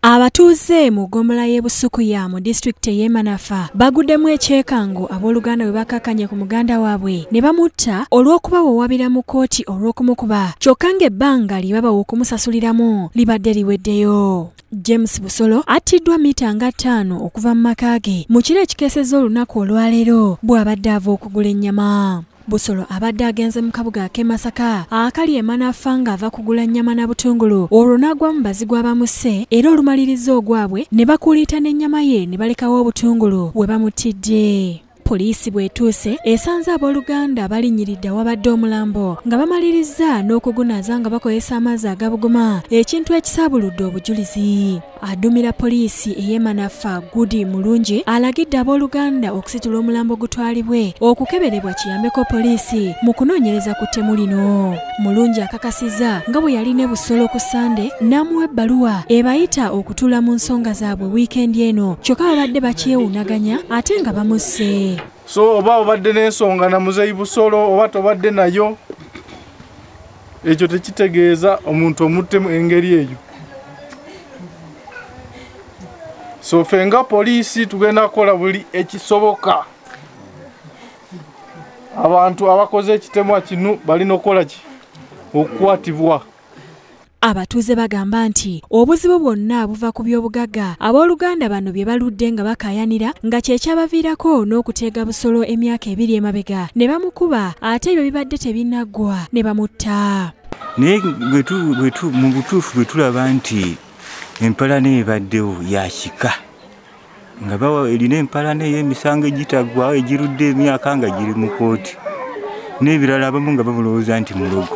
Abatuuze mu ggombolola y'e Busukuya mu disitulikiti y'e Manafa baguddemu ekyekango abooluganda bwe bakakanye ku muganda waabwe ne bamutta olw'okuba wawabira mu kkooti olw'okumukuba kyokka ng'ebbanga lye babawa okumusasuliramu libadde liweddeyo. James Busolo attiddwa mita nga 5 okuva mu maka ge mu kiro ekikeesezza olunaku olwaleero bw'abadde ava okugula ennyama. Busolo abadde agenze mu kabuga k'e Masaka akali e Manafa ng'ava kugula nnyama na butungulu olwo n'agwa mu bazigwa bamusse era olumaliriza ogwabwe ne bakuliita n'ennyama ye ne balekawo obutungulu we bamuttidde. Poliisi bw'etuuse esanze abooluganda balinnyiridde awabadde omulambo nga bamaliriza n'okugunaaza nga bakozesa amazzi agabuguma ekintu ekisaabuludde obujulizi. Aduumira poliisi ey'e Manafa Gudi Mulungi alagidde abooluganda okusitula omulambo gutwalibwe okukeberebwa kiyambeko poliisi mu kunoonyereza ku ttemu lino. Mulungi akakasizza nga bwe yalina Busolo ku Sande n'amuwa ebbaluwa ebayita okutuula mu nsonga zaabwe wiikendi eno kyokka babadde bakyewuunaganya ate nga bamusse. So oba obadde n'ensonga na muzeeyi Busolo oba tobadde nayo ekyo tekitegeeza omuntu omuttemu engeri eyo. So fenga poliisi tugenda kukola buli ekisoboka abantu abakoze ekitemwa kino balina okukola ki okukwatibwa. Abatuuze bagamba nti obuzibu bwonna buva ku by'obugagga abooluganda bano bye baludde nga bakaayanira nga kyekyabaviirako n'okuteega Busolo emyaka 2 emabega ne bamukuba ate ebyo bibadde tebinaggwa ne bamutta. Naye mu butuufu bwe tulaba nti empalana ebaddewo yakika nga bawa erina empalana ey'emisango egitaggwawo egirudde emyaka nga giri mu kooti n'ebirala abamu nga babulowooza nti mulogo.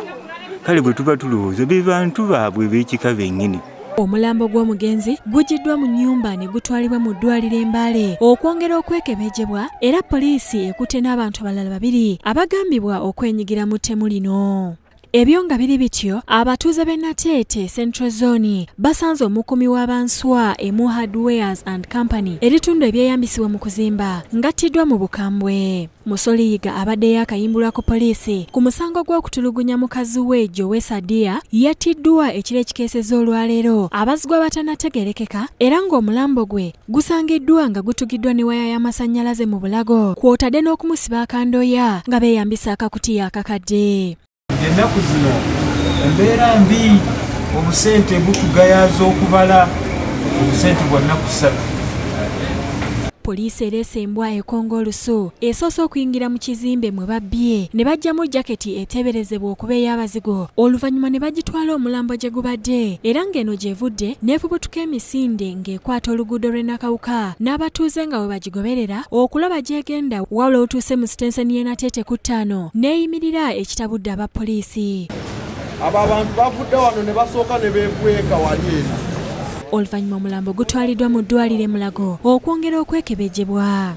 Kale bwe tuba tulowooza be bantu baabwe b'ekika bennyini. Omulambo gw'omugenzi gugiddwa mu nnyumba ne gutwalibwa mu ddwaliro e Mbale okwongera okwekebejjebwa era poliisi ekutte n'abantu abalala 2 abagambibwa okwenyigira mu ttemu lino. Ebyo nga biri bityo abatuuze b'e Nateete Central Zone basanze omukuumi w'abanswa emu Hardwares and Company eritunda ebyeyambisibwa mu kuzimba ng'attiddwa mu bukambwe. Musoliyiga abadde yakayimbulwa ku poliisi ku musango gw'okutulugunya mukazi we Jowe Sadia yattiddwa ekiro ekikeesezza olwaleero abazigwa batanategerekeka era ng'omulambo gwe gusangiddwa nga gutugiddwa ne waya y'amasannyalaze mu bulago kw'otadde n'okumusiba akandoya nga beeyambisa akakutiya akakadde. Ennaku zino embeera mbi obusente butugayaza okubala obusente bwa nnaku 3. Poliisi ereese embwa ekonga olusu esoose okuyingira mu kizimbe mwe babbye ne bajjamu jaketi eteeberezebwa okuba ey'abazigo oluvannyuma ne bagitwala omulambo gye gubadde era ng'eno gy'evudde n'efubutuka emisinde ng'ekwata oluguudo lw'e Nakawuka n'abatuuze nga bwe bagigoberera okulaba gy'egenda wabula otuuse mu sitenseni y'e Nateete ku 5 n'eyimirira ekitabudde aba poliisi. Abo abantu bavudde wano ne basooka ne beekweka wali eno. Oluvannyuma omulambo gutwaliddwa mu ddwaliro e Mulago okwongera okwekebejjebwa.